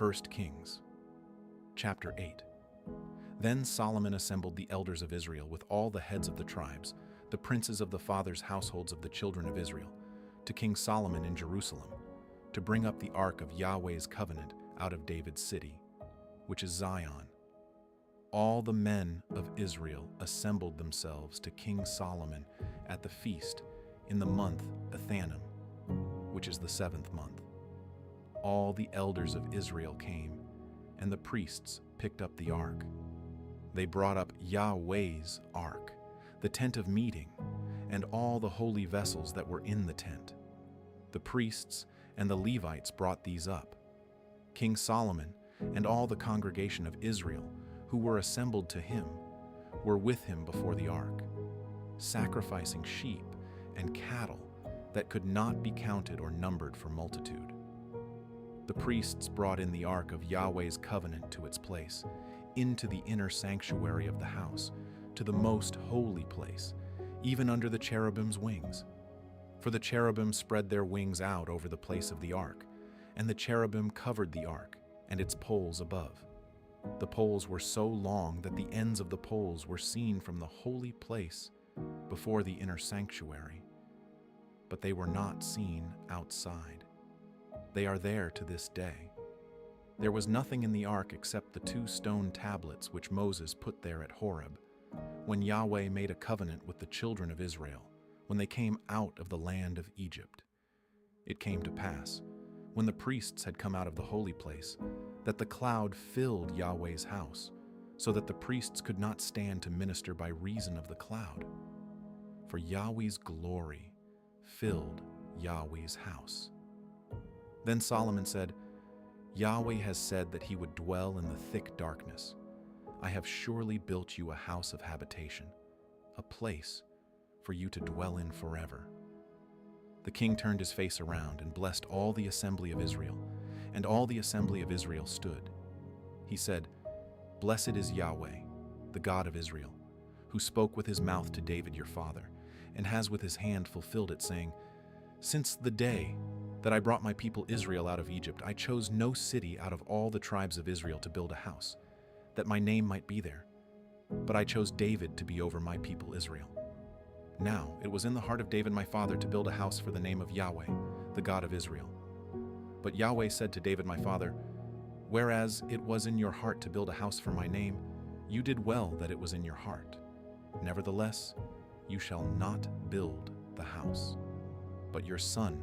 1 Kings, Chapter 8. Then Solomon assembled the elders of Israel with all the heads of the tribes, the princes of the fathers' households of the children of Israel, to King Solomon in Jerusalem, to bring up the ark of Yahweh's covenant out of David's city, which is Zion. All the men of Israel assembled themselves to King Solomon at the feast in the month Ethanim, which is the 7th month. All the elders of Israel came, and the priests picked up the ark. They brought up Yahweh's ark, the tent of meeting, and all the holy vessels that were in the tent. The priests and the Levites brought these up. King Solomon and all the congregation of Israel who were assembled to him were with him before the ark, sacrificing sheep and cattle that could not be counted or numbered for multitude. The priests brought in the ark of Yahweh's covenant to its place, into the inner sanctuary of the house, to the most holy place, even under the cherubim's wings. For the cherubim spread their wings out over the place of the ark, and the cherubim covered the ark and its poles above. The poles were so long that the ends of the poles were seen from the holy place before the inner sanctuary, but they were not seen outside. They are there to this day. There was nothing in the ark except the 2 stone tablets which Moses put there at Horeb, when Yahweh made a covenant with the children of Israel, when they came out of the land of Egypt. It came to pass, when the priests had come out of the holy place, that the cloud filled Yahweh's house, so that the priests could not stand to minister by reason of the cloud. For Yahweh's glory filled Yahweh's house. Then Solomon said, Yahweh has said that he would dwell in the thick darkness. I have surely built you a house of habitation, a place for you to dwell in forever. The king turned his face around and blessed all the assembly of Israel, and all the assembly of Israel stood. He said, Blessed is Yahweh, the God of Israel, who spoke with his mouth to David your father, and has with his hand fulfilled it, saying, Since the day that I brought my people Israel out of Egypt, I chose no city out of all the tribes of Israel to build a house, that my name might be there. But I chose David to be over my people Israel. Now it was in the heart of David my father to build a house for the name of Yahweh, the God of Israel. But Yahweh said to David my father, Whereas it was in your heart to build a house for my name, you did well that it was in your heart. Nevertheless, you shall not build the house. But your son,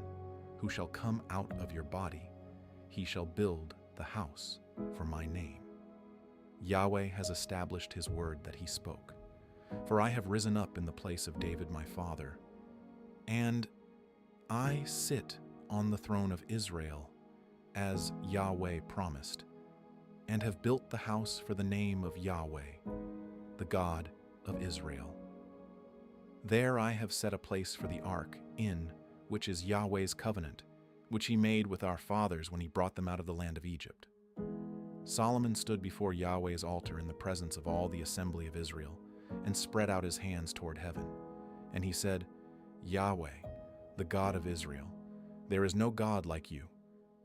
who shall come out of your body, he shall build the house for my name. Yahweh has established his word that he spoke. For I have risen up in the place of David my father, and I sit on the throne of Israel, as Yahweh promised, and have built the house for the name of Yahweh, the God of Israel. There I have set a place for the ark, in which is Yahweh's covenant, which he made with our fathers when he brought them out of the land of Egypt. Solomon stood before Yahweh's altar in the presence of all the assembly of Israel, and spread out his hands toward heaven. And he said, Yahweh, the God of Israel, there is no God like you,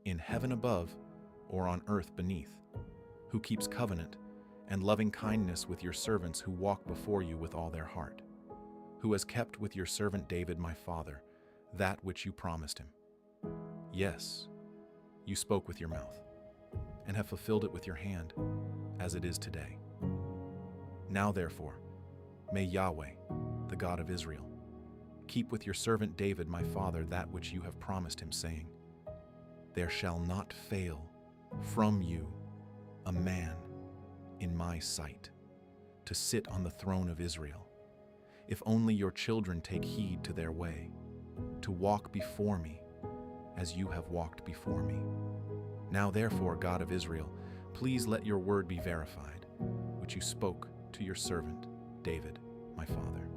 in heaven above or on earth beneath, who keeps covenant and loving kindness with your servants who walk before you with all their heart, who has kept with your servant David my father that which you promised him. Yes, you spoke with your mouth, and have fulfilled it with your hand, as it is today. Now therefore, may Yahweh, the God of Israel, keep with your servant David my father that which you have promised him, saying, There shall not fail from you a man in my sight to sit on the throne of Israel, if only your children take heed to their way, to walk before me as you have walked before me. Now therefore, God of Israel, please let your word be verified, which you spoke to your servant David my father.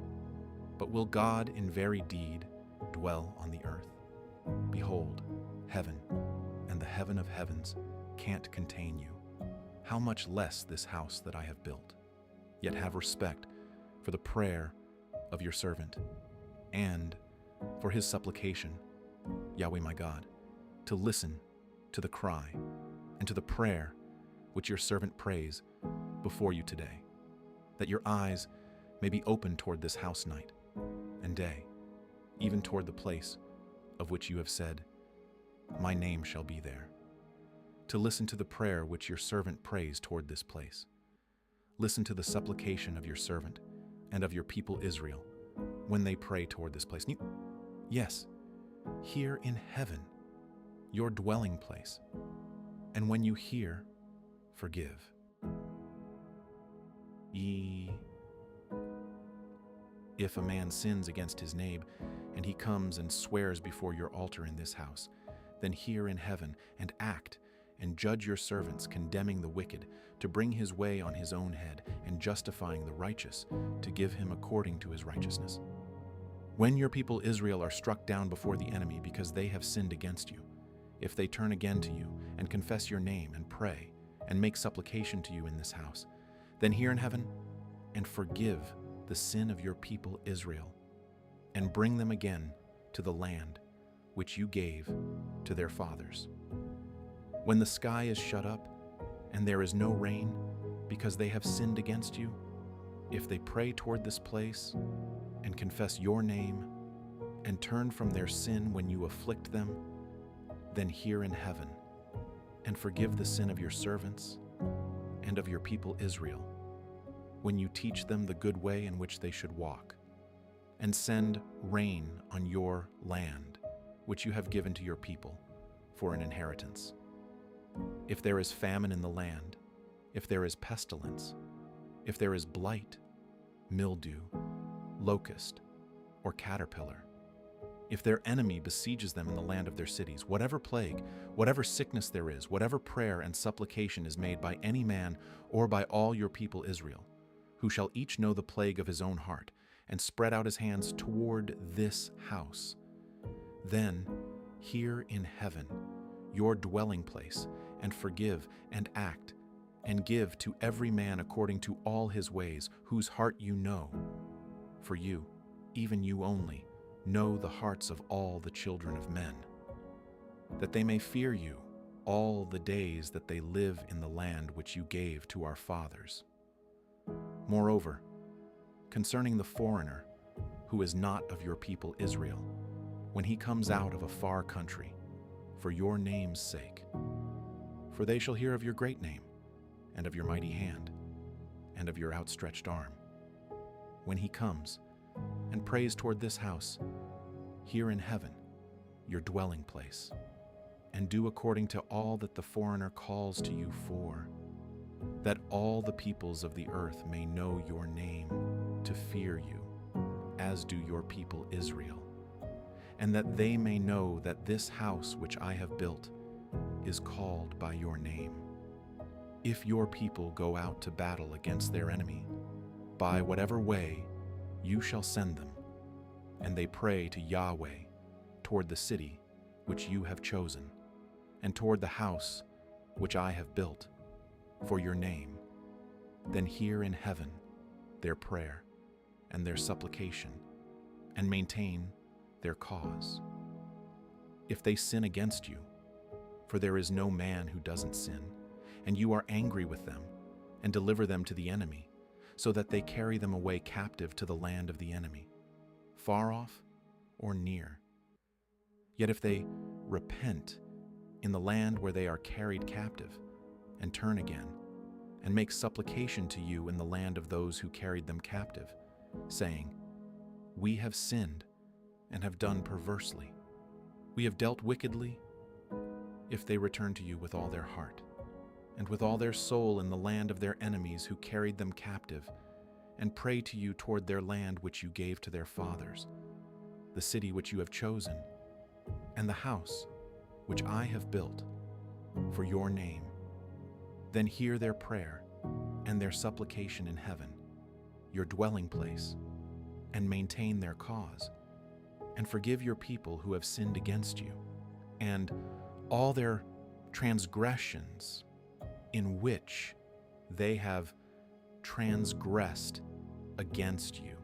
But will God in very deed dwell on the earth? Behold, heaven and the heaven of heavens can't contain you. How much less this house that I have built? Yet have respect for the prayer of your servant, and for his supplication, Yahweh my God, to listen to the cry and to the prayer which your servant prays before you today, that your eyes may be open toward this house night and day, even toward the place of which you have said, my name shall be there, to listen to the prayer which your servant prays toward this place. Listen to the supplication of your servant and of your people Israel when they pray toward this place. Yes, here in heaven, your dwelling place, and when you hear, forgive. If a man sins against his neighbor, and he comes and swears before your altar in this house, then hear in heaven and act and judge your servants, condemning the wicked, to bring his way on his own head, and justifying the righteous, to give him according to his righteousness. When your people Israel are struck down before the enemy because they have sinned against you, if they turn again to you and confess your name and pray and make supplication to you in this house, then hear in heaven and forgive the sin of your people Israel, and bring them again to the land which you gave to their fathers. When the sky is shut up and there is no rain because they have sinned against you, if they pray toward this place and confess your name and turn from their sin when you afflict them, then hear in heaven and forgive the sin of your servants and of your people Israel, when you teach them the good way in which they should walk, and send rain on your land, which you have given to your people for an inheritance. If there is famine in the land, if there is pestilence, if there is blight, mildew, locust, or caterpillar, if their enemy besieges them in the land of their cities, whatever plague, whatever sickness there is, whatever prayer and supplication is made by any man or by all your people Israel, who shall each know the plague of his own heart, and spread out his hands toward this house, then hear in heaven, your dwelling place, and forgive and act, and give to every man according to all his ways, whose heart you know. For you, even you only, know the hearts of all the children of men, that they may fear you all the days that they live in the land which you gave to our fathers. Moreover, concerning the foreigner who is not of your people Israel, when he comes out of a far country, for your name's sake, for they shall hear of your great name, and of your mighty hand, and of your outstretched arm. When he comes and prays toward this house, hear in heaven, your dwelling place, and do according to all that the foreigner calls to you for, that all the peoples of the earth may know your name, to fear you, as do your people Israel, and that they may know that this house which I have built is called by your name. If your people go out to battle against their enemy, by whatever way you shall send them, and they pray to Yahweh toward the city which you have chosen, and toward the house which I have built for your name, then hear in heaven their prayer and their supplication, and maintain their cause. If they sin against you, for there is no man who doesn't sin, and you are angry with them, and deliver them to the enemy, so that they carry them away captive to the land of the enemy, far off or near. Yet if they repent in the land where they are carried captive, and turn again, and make supplication to you in the land of those who carried them captive, saying, we have sinned and have done perversely, we have dealt wickedly, if they return to you with all their heart, and with all their soul in the land of their enemies who carried them captive, and pray to you toward their land which you gave to their fathers, the city which you have chosen, and the house which I have built for your name, then hear their prayer and their supplication in heaven, your dwelling place, and maintain their cause, and forgive your people who have sinned against you, and all their transgressions in which they have transgressed against you,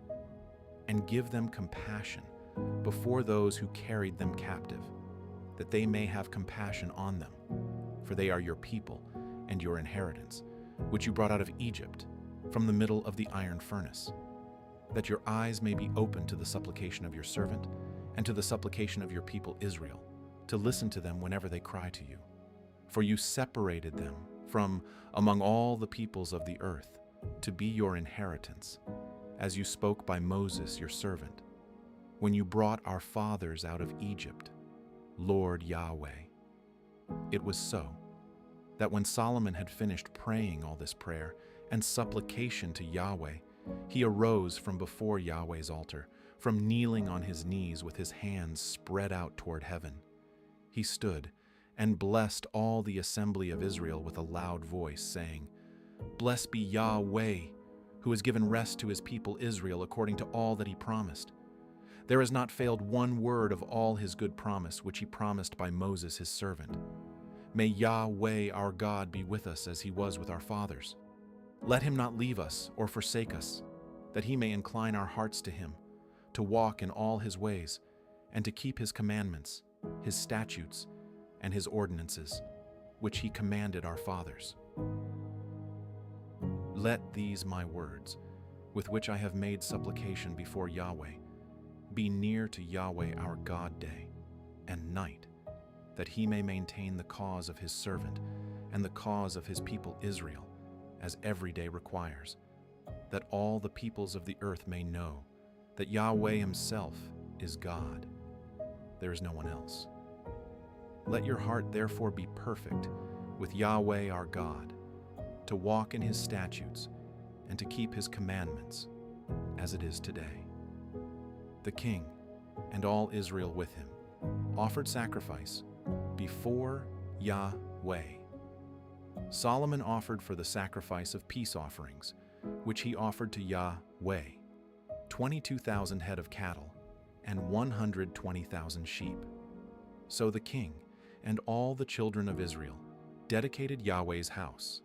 and give them compassion before those who carried them captive, that they may have compassion on them, for they are your people and your inheritance, which you brought out of Egypt, from the middle of the iron furnace, that your eyes may be open to the supplication of your servant and to the supplication of your people Israel, to listen to them whenever they cry to you. For you separated them from among all the peoples of the earth to be your inheritance, as you spoke by Moses your servant, when you brought our fathers out of Egypt, Lord Yahweh. It was so that when Solomon had finished praying all this prayer and supplication to Yahweh, he arose from before Yahweh's altar, from kneeling on his knees with his hands spread out toward heaven. He stood and blessed all the assembly of Israel with a loud voice, saying, Blessed be Yahweh, who has given rest to his people Israel according to all that he promised. There has not failed one word of all his good promise which he promised by Moses his servant. May Yahweh our God be with us as he was with our fathers. Let him not leave us or forsake us, that he may incline our hearts to him, to walk in all his ways, and to keep his commandments, his statutes, and his ordinances, which he commanded our fathers. Let these my words, with which I have made supplication before Yahweh, be near to Yahweh our God day and night, that he may maintain the cause of his servant and the cause of his people Israel, as every day requires, that all the peoples of the earth may know that Yahweh himself is God. There is no one else. Let your heart therefore be perfect with Yahweh our God, to walk in his statutes and to keep his commandments, as it is today. The king and all Israel with him offered sacrifice before Yahweh. Solomon offered for the sacrifice of peace offerings, which he offered to Yahweh, 22,000 head of cattle and 120,000 sheep. So the king and all the children of Israel dedicated Yahweh's house.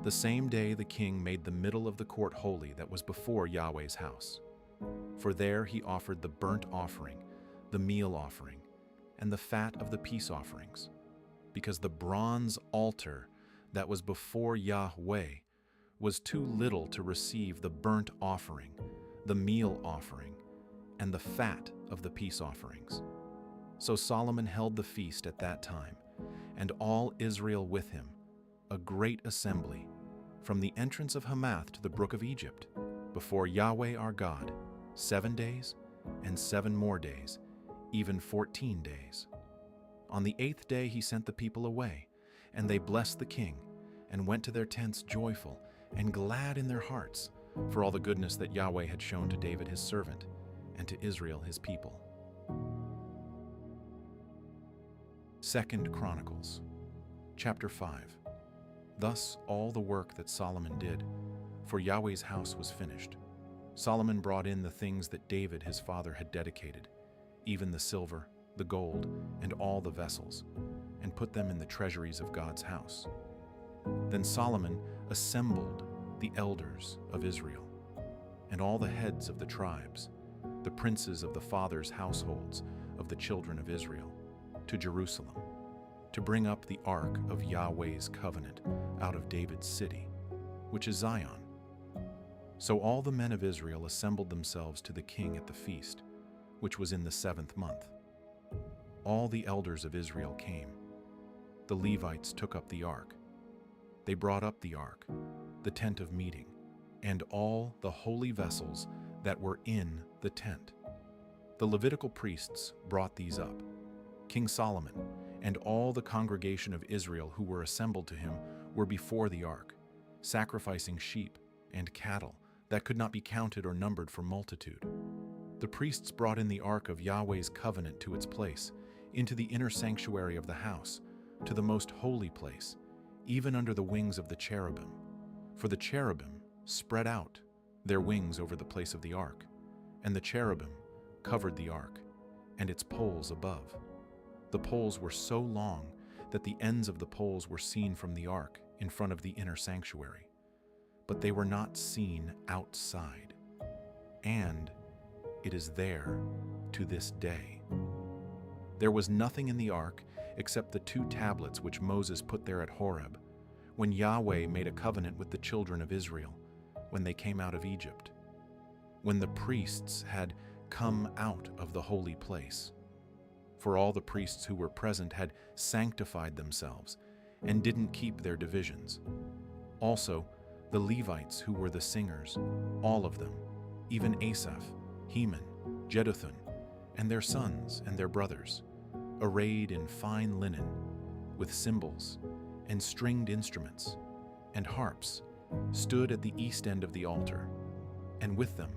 The same day the king made the middle of the court holy that was before Yahweh's house. For there he offered the burnt offering, the meal offering, and the fat of the peace offerings, because the bronze altar that was before Yahweh was too little to receive the burnt offering, the meal offering, and the fat of the peace offerings. So Solomon held the feast at that time, and all Israel with him, a great assembly, from the entrance of Hamath to the brook of Egypt, before Yahweh our God, 7 days and 7 more days, even 14 days. On the 8th day he sent the people away, and they blessed the king, and went to their tents joyful and glad in their hearts, for all the goodness that Yahweh had shown to David his servant, and to Israel his people. 2 Chronicles Chapter 5. Thus all the work that Solomon did, for Yahweh's house was finished. Solomon brought in the things that David his father had dedicated, even the silver, the gold, and all the vessels, and put them in the treasuries of God's house. Then Solomon assembled the elders of Israel, and all the heads of the tribes, the princes of the fathers' households of the children of Israel, to Jerusalem, to bring up the ark of Yahweh's covenant out of David's city, which is Zion. So all the men of Israel assembled themselves to the king at the feast, which was in the 7th month. All the elders of Israel came. The Levites took up the ark. They brought up the ark, the tent of meeting, and all the holy vessels that were in the tent. The Levitical priests brought these up. King Solomon and all the congregation of Israel who were assembled to him were before the ark, sacrificing sheep and cattle that could not be counted or numbered for multitude. The priests brought in the ark of Yahweh's covenant to its place, into the inner sanctuary of the house, to the most holy place, even under the wings of the cherubim. For the cherubim spread out their wings over the place of the ark, and the cherubim covered the ark and its poles above. The poles were so long that the ends of the poles were seen from the ark in front of the inner sanctuary, but they were not seen outside. And it is there to this day. There was nothing in the ark except the 2 tablets which Moses put there at Horeb, when Yahweh made a covenant with the children of Israel, when they came out of Egypt, when the priests had come out of the holy place. For all the priests who were present had sanctified themselves and didn't keep their divisions. Also, the Levites who were the singers, all of them, even Asaph, Heman, Jeduthun, and their sons and their brothers, arrayed in fine linen, with cymbals and stringed instruments and harps, stood at the east end of the altar, and with them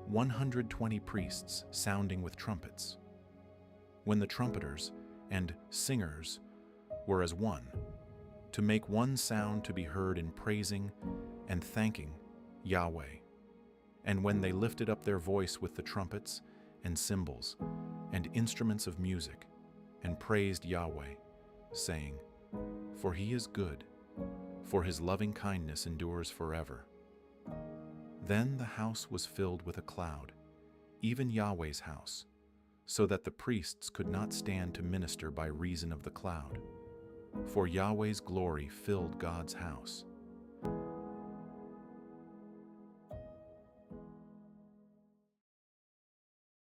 120 priests sounding with trumpets. When the trumpeters and singers were as one, to make one sound to be heard in praising and thanking Yahweh. And when they lifted up their voice with the trumpets and cymbals and instruments of music, and praised Yahweh, saying, "For he is good, for his loving kindness endures forever." Then the house was filled with a cloud, even Yahweh's house, so that the priests could not stand to minister by reason of the cloud. For Yahweh's glory filled God's house.